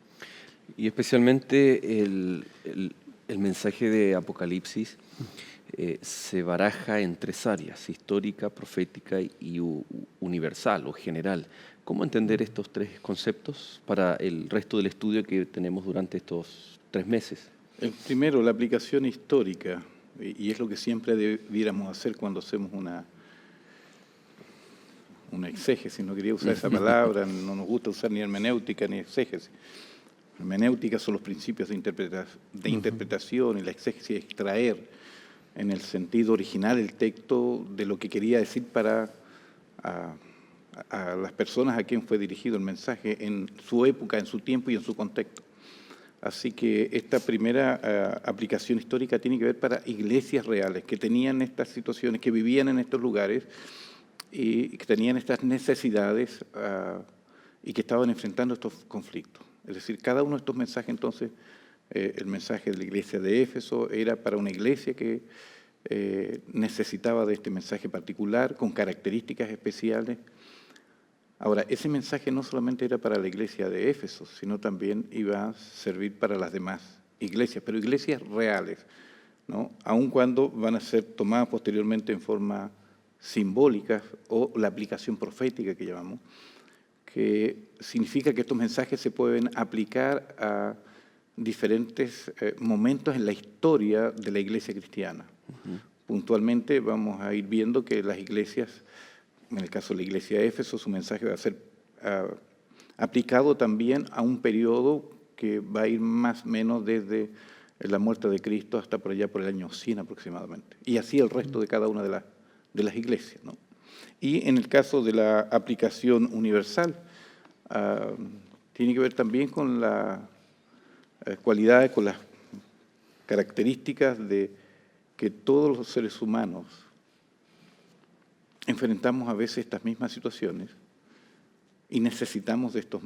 Y especialmente el mensaje de Apocalipsis se baraja en 3 áreas: histórica, profética y universal o general. ¿Cómo entender estos 3 conceptos para el resto del estudio que tenemos durante estos 3 meses? El primero, la aplicación histórica, y es lo que siempre debiéramos hacer cuando hacemos una exégesis. No quería usar esa palabra, no nos gusta usar ni hermenéutica ni exégesis. Hermenéutica son los principios de interpretación y la exégesis es extraer en el sentido original el texto de lo que quería decir para a las personas a quien fue dirigido el mensaje en su época, en su tiempo y en su contexto. Así que esta primera aplicación histórica tiene que ver para iglesias reales que tenían estas situaciones, que vivían en estos lugares y que tenían estas necesidades y que estaban enfrentando estos conflictos. Es decir, cada uno de estos mensajes, entonces, el mensaje de la iglesia de Éfeso era para una iglesia que necesitaba de este mensaje particular, con características especiales. Ahora, ese mensaje no solamente era para la iglesia de Éfeso, sino también iba a servir para las demás iglesias, pero iglesias reales, ¿no? Aun cuando van a ser tomadas posteriormente en forma simbólica o la aplicación profética que llamamos, que significa que estos mensajes se pueden aplicar a diferentes momentos en la historia de la iglesia cristiana. Puntualmente vamos a ir viendo que las iglesias, en el caso de la iglesia de Éfeso, su mensaje va a ser aplicado también a un periodo que va a ir más o menos desde la muerte de Cristo hasta por allá por el año 100 aproximadamente. Y así el resto de cada una de las iglesias, ¿no? Y en el caso de la aplicación universal, tiene que ver también con las cualidades, con las características de que todos los seres humanos enfrentamos a veces estas mismas situaciones y necesitamos de estas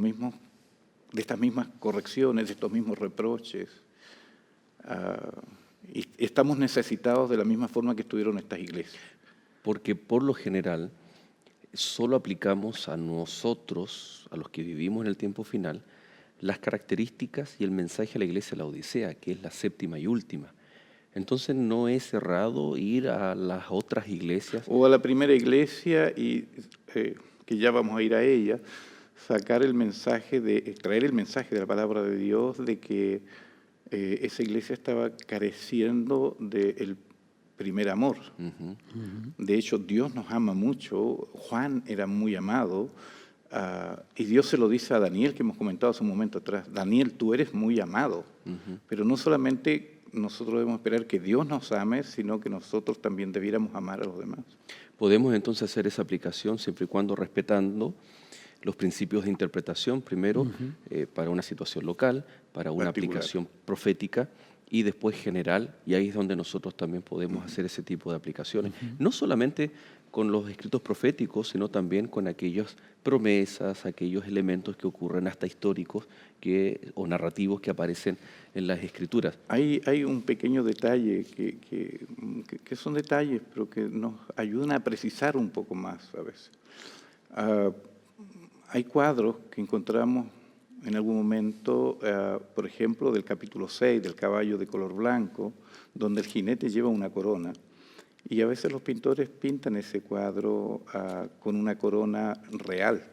mismas correcciones, de estos mismos reproches. Y estamos necesitados de la misma forma que estuvieron estas iglesias. Porque por lo general solo aplicamos a nosotros, a los que vivimos en el tiempo final, las características y el mensaje a la iglesia de la Odisea, que es la séptima y última. Entonces no es errado ir a las otras iglesias. O a la primera iglesia y que ya vamos a ir a ella, traer el mensaje de la palabra de Dios de que esa iglesia estaba careciendo del primer amor. De hecho, Dios nos ama mucho. Juan era muy amado. Y Dios se lo dice a Daniel, que hemos comentado hace un momento atrás. Daniel, tú eres muy amado. Pero no solamente nosotros debemos esperar que Dios nos ame, sino que nosotros también debiéramos amar a los demás. Podemos entonces hacer esa aplicación siempre y cuando respetando los principios de interpretación, primero para una situación local, para una aplicación profética y después general, y ahí es donde nosotros también podemos hacer ese tipo de aplicaciones. No solamente con los escritos proféticos, sino también con aquellas promesas, aquellos elementos que ocurren hasta históricos o narrativos que aparecen en las Escrituras. Hay un pequeño detalle que son detalles, pero que nos ayudan a precisar un poco más a veces. Hay cuadros que encontramos en algún momento, por ejemplo, del capítulo 6, del caballo de color blanco, donde el jinete lleva una corona. Y a veces los pintores pintan ese cuadro con una corona real.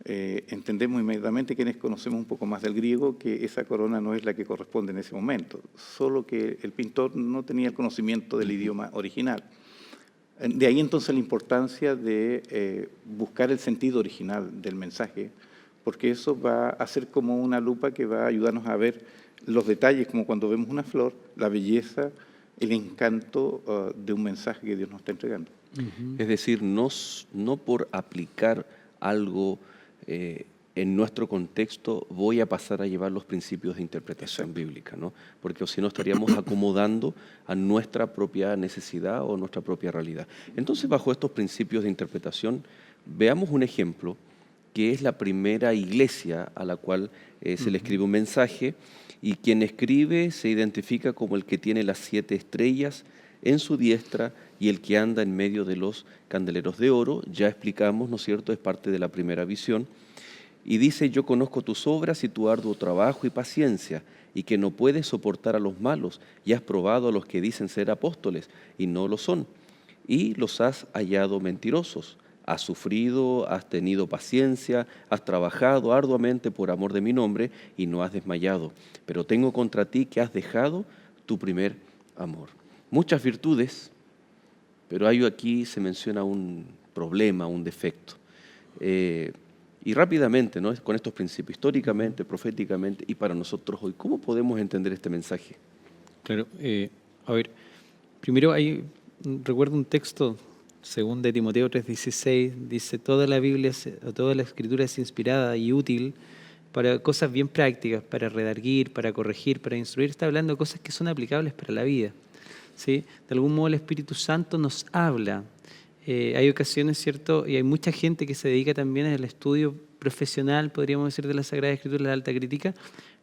Entendemos inmediatamente, quienes conocemos un poco más del griego, que esa corona no es la que corresponde en ese momento, solo que el pintor no tenía el conocimiento del idioma original. De ahí entonces la importancia de buscar el sentido original del mensaje, porque eso va a ser como una lupa que va a ayudarnos a ver los detalles, como cuando vemos una flor, la belleza, el encanto de un mensaje que Dios nos está entregando. Es decir, no por aplicar algo en nuestro contexto voy a pasar a llevar los principios de interpretación bíblica, ¿no? Porque si no estaríamos acomodando a nuestra propia necesidad o nuestra propia realidad. Entonces, bajo estos principios de interpretación, veamos un ejemplo que es la primera iglesia a la cual se le escribe un mensaje, y quien escribe se identifica como el que tiene las 7 estrellas en su diestra y el que anda en medio de los candeleros de oro. Ya explicamos, ¿no es cierto?, es parte de la primera visión. Y dice: yo conozco tus obras y tu arduo trabajo y paciencia, y que no puedes soportar a los malos, y has probado a los que dicen ser apóstoles, y no lo son, y los has hallado mentirosos. Has sufrido, has tenido paciencia, has trabajado arduamente por amor de mi nombre y no has desmayado. Pero tengo contra ti que has dejado tu primer amor. Muchas virtudes, pero aquí se menciona un problema, un defecto. Y rápidamente, ¿no?, con estos principios, históricamente, proféticamente y para nosotros hoy, ¿cómo podemos entender este mensaje? Claro, a ver, primero recuerdo un texto, 2 de Timoteo 3:16, dice: toda la Biblia, toda la Escritura es inspirada y útil para cosas bien prácticas, para redarguir, para corregir, para instruir. Está hablando de cosas que son aplicables para la vida, ¿sí? De algún modo el Espíritu Santo nos habla. Hay ocasiones, ¿cierto? Y hay mucha gente que se dedica también al estudio profesional, podríamos decir, de la Sagrada Escritura, la alta crítica,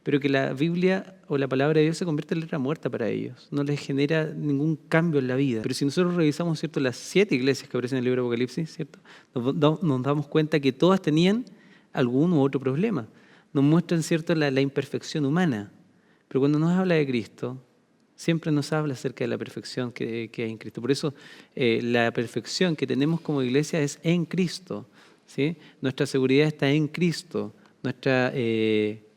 pero que la Biblia o la palabra de Dios se convierte en letra muerta para ellos. No les genera ningún cambio en la vida. Pero si nosotros revisamos, ¿cierto?, las 7 iglesias que aparecen en el libro de Apocalipsis, ¿cierto?, nos damos cuenta que todas tenían algún u otro problema. Nos muestran, ¿cierto?, la imperfección humana. Pero cuando nos habla de Cristo, siempre nos habla acerca de la perfección que hay en Cristo. Por eso la perfección que tenemos como iglesia es en Cristo, ¿sí? Nuestra seguridad está en Cristo, nuestra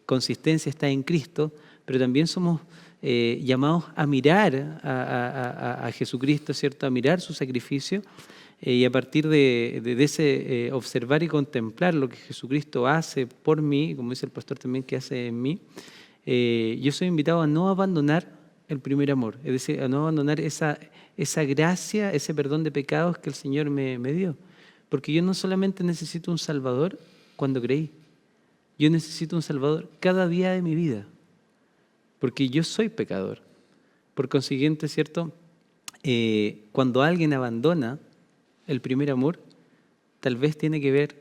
consistencia está en Cristo, pero también somos llamados a mirar a Jesucristo, ¿cierto?, a mirar su sacrificio, y a partir de ese observar y contemplar lo que Jesucristo hace por mí, como dice el pastor también, que hace en mí, yo soy invitado a no abandonar el primer amor, es decir, a no abandonar esa gracia, ese perdón de pecados que el Señor me dio. Porque yo no solamente necesito un Salvador cuando creí, yo necesito un Salvador cada día de mi vida, porque yo soy pecador. Por consiguiente, ¿cierto?, cuando alguien abandona el primer amor, tal vez tiene que ver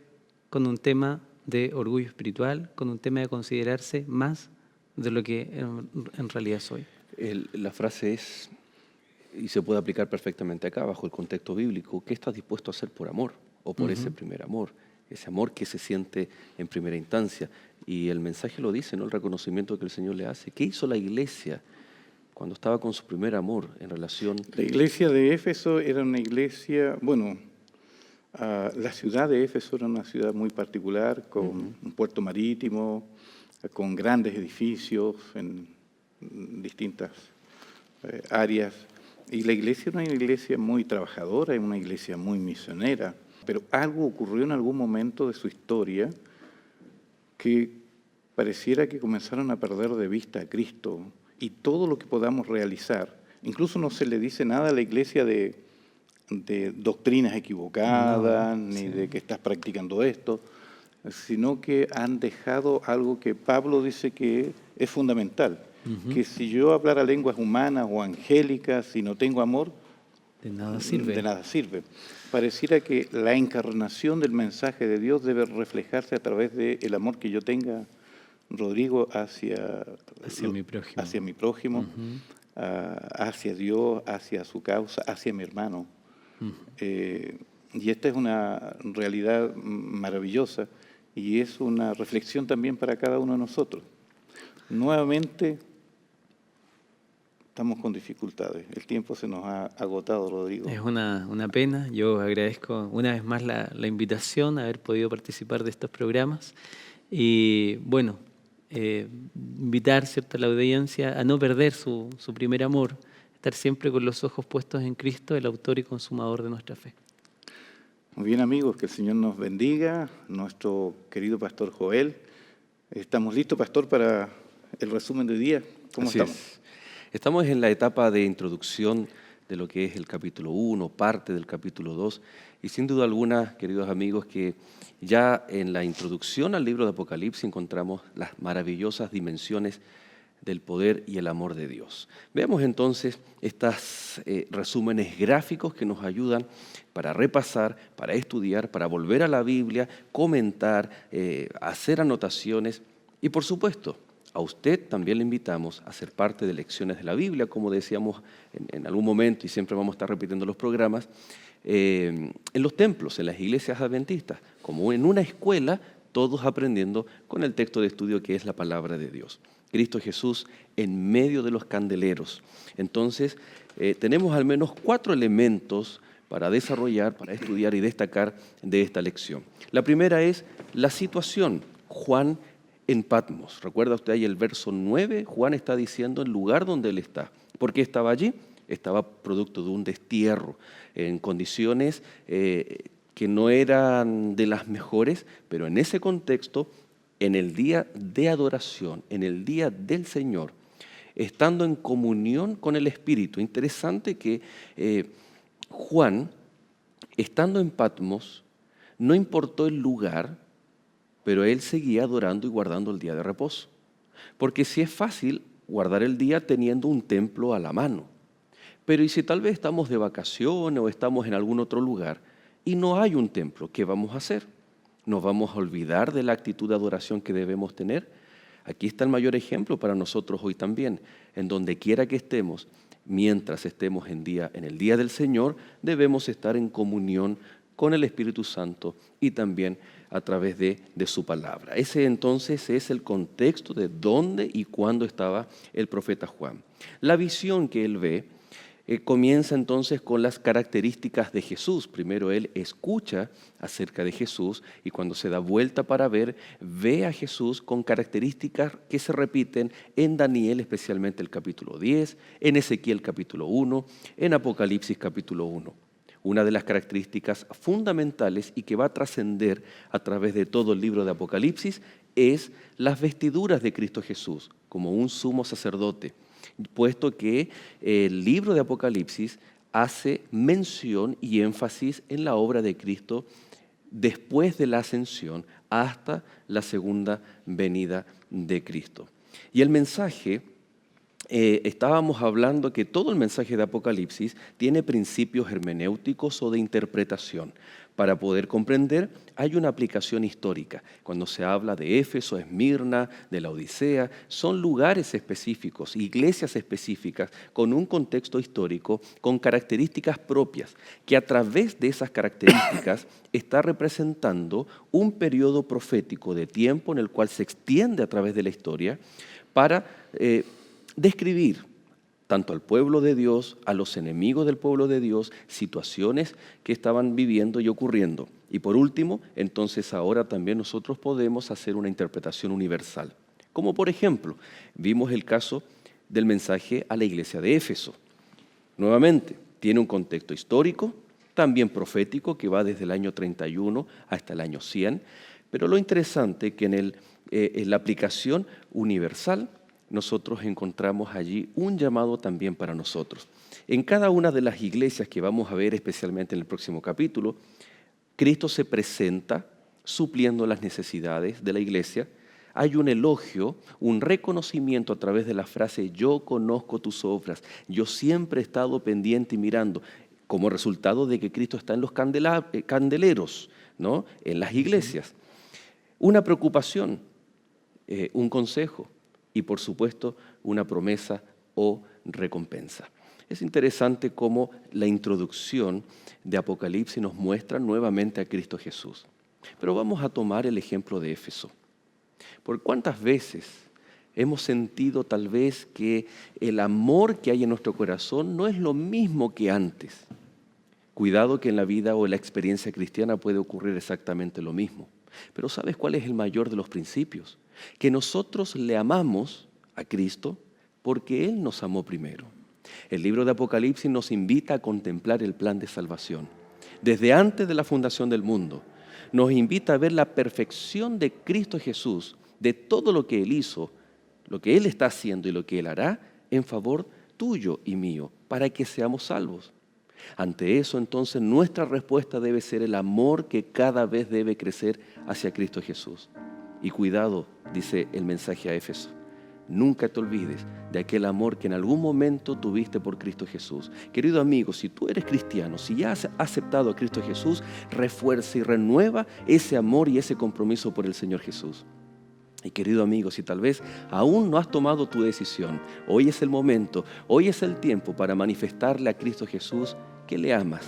con un tema de orgullo espiritual, con un tema de considerarse más de lo que en realidad soy. La frase es, y se puede aplicar perfectamente acá, bajo el contexto bíblico: ¿qué estás dispuesto a hacer por amor o por ese primer amor? Ese amor que se siente en primera instancia. Y el mensaje lo dice, ¿no?, el reconocimiento que el Señor le hace. ¿Qué hizo la iglesia cuando estaba con su primer amor en relación. La iglesia de Éfeso era una iglesia, la ciudad de Éfeso era una ciudad muy particular, con un puerto marítimo, con grandes edificios en distintas áreas. Y la iglesia era una iglesia muy trabajadora, una iglesia muy misionera. Pero algo ocurrió en algún momento de su historia que pareciera que comenzaron a perder de vista a Cristo y todo lo que podamos realizar. Incluso no se le dice nada a la iglesia de doctrinas equivocadas, ni de que estás practicando esto, sino que han dejado algo que Pablo dice que es fundamental, que si yo hablara lenguas humanas o angélicas y no tengo amor, de nada sirve. De nada sirve. Pareciera que la encarnación del mensaje de Dios debe reflejarse a través del amor que yo tenga, Rodrigo, hacia mi prójimo, hacia Dios, hacia su causa, hacia mi hermano. Y esta es una realidad maravillosa y es una reflexión también para cada uno de nosotros. Nuevamente, estamos con dificultades. El tiempo se nos ha agotado, Rodrigo. Es una pena. Yo agradezco una vez más la invitación a haber podido participar de estos programas. Y bueno, invitar, ¿cierto?, a la audiencia a no perder su primer amor, estar siempre con los ojos puestos en Cristo, el autor y consumador de nuestra fe. Muy bien, amigos, que el Señor nos bendiga. Nuestro querido pastor Joel. ¿Estamos listos, pastor, para el resumen de día? ¿Cómo estamos? Estamos en la etapa de introducción de lo que es el capítulo 1, parte del capítulo 2, y sin duda alguna, queridos amigos, que ya en la introducción al libro de Apocalipsis encontramos las maravillosas dimensiones del poder y el amor de Dios. Veamos entonces estos resúmenes gráficos que nos ayudan para repasar, para estudiar, para volver a la Biblia, comentar, hacer anotaciones y, por supuesto, a usted también le invitamos a ser parte de Lecciones de la Biblia, como decíamos en algún momento, y siempre vamos a estar repitiendo los programas, en los templos, en las iglesias adventistas, como en una escuela, todos aprendiendo con el texto de estudio que es la palabra de Dios. Cristo Jesús en medio de los candeleros. Entonces, tenemos al menos 4 elementos para desarrollar, para estudiar y destacar de esta lección. La primera es la situación. Juan en Patmos. ¿Recuerda usted ahí el verso 9? Juan está diciendo el lugar donde él está. ¿Por qué estaba allí? Estaba producto de un destierro, en condiciones que no eran de las mejores, pero en ese contexto, en el día de adoración, en el día del Señor, estando en comunión con el Espíritu. Interesante que Juan, estando en Patmos, no importó el lugar, pero él seguía adorando y guardando el día de reposo. Porque sí es fácil guardar el día teniendo un templo a la mano. Pero ¿y si tal vez estamos de vacaciones o estamos en algún otro lugar y no hay un templo? ¿Qué vamos a hacer? ¿Nos vamos a olvidar de la actitud de adoración que debemos tener? Aquí está el mayor ejemplo para nosotros hoy también. En donde quiera que estemos, mientras estemos en el día del Señor, debemos estar en comunión con el Espíritu Santo y también a través de su palabra. Ese entonces es el contexto de dónde y cuándo estaba el profeta Juan. La visión que él ve comienza entonces con las características de Jesús. Primero él escucha acerca de Jesús y cuando se da vuelta para ver, ve a Jesús con características que se repiten en Daniel, especialmente el capítulo 10, en Ezequiel capítulo 1, en Apocalipsis capítulo 1. Una de las características fundamentales y que va a trascender a través de todo el libro de Apocalipsis es las vestiduras de Cristo Jesús como un sumo sacerdote, puesto que el libro de Apocalipsis hace mención y énfasis en la obra de Cristo después de la ascensión hasta la segunda venida de Cristo. Y el mensaje, estábamos hablando que todo el mensaje de Apocalipsis tiene principios hermenéuticos o de interpretación. Para poder comprender, hay una aplicación histórica. Cuando se habla de Éfeso, Esmirna, de la Odisea, son lugares específicos, iglesias específicas, con un contexto histórico, con características propias, que a través de esas características está representando un periodo profético de tiempo en el cual se extiende a través de la historia para describir tanto al pueblo de Dios, a los enemigos del pueblo de Dios, situaciones que estaban viviendo y ocurriendo. Y por último, entonces ahora también nosotros podemos hacer una interpretación universal. Como por ejemplo, vimos el caso del mensaje a la iglesia de Éfeso. Nuevamente, tiene un contexto histórico, también profético, que va desde el año 31 hasta el año 100, pero lo interesante es que en la aplicación universal nosotros encontramos allí un llamado también para nosotros. En cada una de las iglesias que vamos a ver, especialmente en el próximo capítulo, Cristo se presenta supliendo las necesidades de la iglesia. Hay un elogio, un reconocimiento a través de la frase yo conozco tus obras, yo siempre he estado pendiente y mirando, como resultado de que Cristo está en los candeleros, ¿no? En las iglesias. Una preocupación, un consejo y por supuesto una promesa o recompensa. Es interesante cómo la introducción de Apocalipsis nos muestra nuevamente a Cristo Jesús. Pero vamos a tomar el ejemplo de Éfeso. ¿Por cuántas veces hemos sentido tal vez que el amor que hay en nuestro corazón no es lo mismo que antes? Cuidado que en la vida o en la experiencia cristiana puede ocurrir exactamente lo mismo. Pero ¿sabes cuál es el mayor de los principios? Que nosotros le amamos a Cristo porque Él nos amó primero. El libro de Apocalipsis nos invita a contemplar el plan de salvación. Desde antes de la fundación del mundo, nos invita a ver la perfección de Cristo Jesús, de todo lo que Él hizo, lo que Él está haciendo y lo que Él hará en favor tuyo y mío, para que seamos salvos. Ante eso, entonces, nuestra respuesta debe ser el amor que cada vez debe crecer hacia Cristo Jesús. Y cuidado, dice el mensaje a Éfeso, nunca te olvides de aquel amor que en algún momento tuviste por Cristo Jesús. Querido amigo, si tú eres cristiano, si ya has aceptado a Cristo Jesús, refuerza y renueva ese amor y ese compromiso por el Señor Jesús. Y querido amigo, si tal vez aún no has tomado tu decisión, hoy es el momento, hoy es el tiempo para manifestarle a Cristo Jesús que le amas,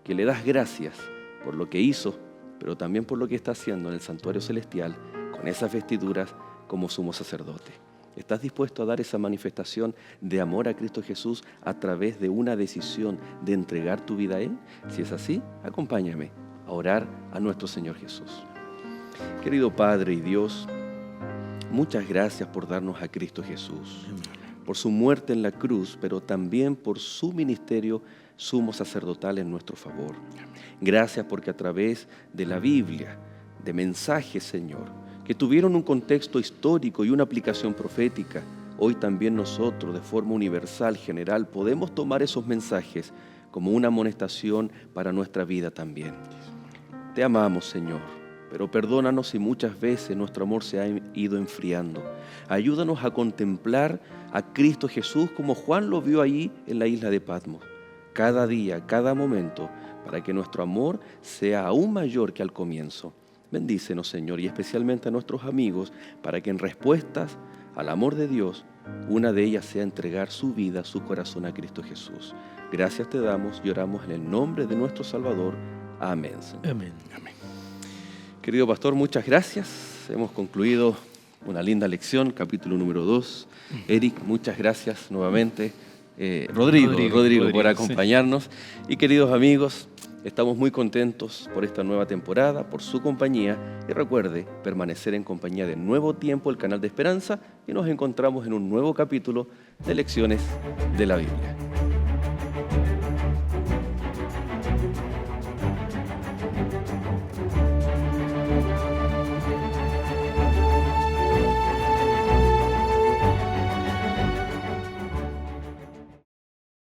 que le das gracias por lo que hizo, pero también por lo que está haciendo en el santuario celestial, con esas vestiduras como sumo sacerdote. ¿Estás dispuesto a dar esa manifestación de amor a Cristo Jesús a través de una decisión de entregar tu vida a Él? Si es así, acompáñame a orar a nuestro Señor Jesús. Querido Padre y Dios, muchas gracias por darnos a Cristo Jesús, por su muerte en la cruz, pero también por su ministerio sumo sacerdotal en nuestro favor. Gracias porque a través de la Biblia, de mensajes, Señor, que tuvieron un contexto histórico y una aplicación profética, hoy también nosotros, de forma universal, general, podemos tomar esos mensajes como una amonestación para nuestra vida también. Te amamos, Señor, pero perdónanos si muchas veces nuestro amor se ha ido enfriando. Ayúdanos a contemplar a Cristo Jesús como Juan lo vio ahí en la isla de Patmos, cada día, cada momento, para que nuestro amor sea aún mayor que al comienzo. Bendícenos, Señor, y especialmente a nuestros amigos, para que en respuestas al amor de Dios, una de ellas sea entregar su vida, su corazón a Cristo Jesús. Gracias te damos y oramos en el nombre de nuestro Salvador. Amén, Señor. Amén. Amén. Querido pastor, muchas gracias. Hemos concluido una linda lección, capítulo número 2. Eric, muchas gracias nuevamente. Rodrigo por acompañarnos. Sí. Y queridos amigos, estamos muy contentos por esta nueva temporada, por su compañía. Y recuerde permanecer en compañía de Nuevo Tiempo, el canal de Esperanza, y nos encontramos en un nuevo capítulo de Lecciones de la Biblia.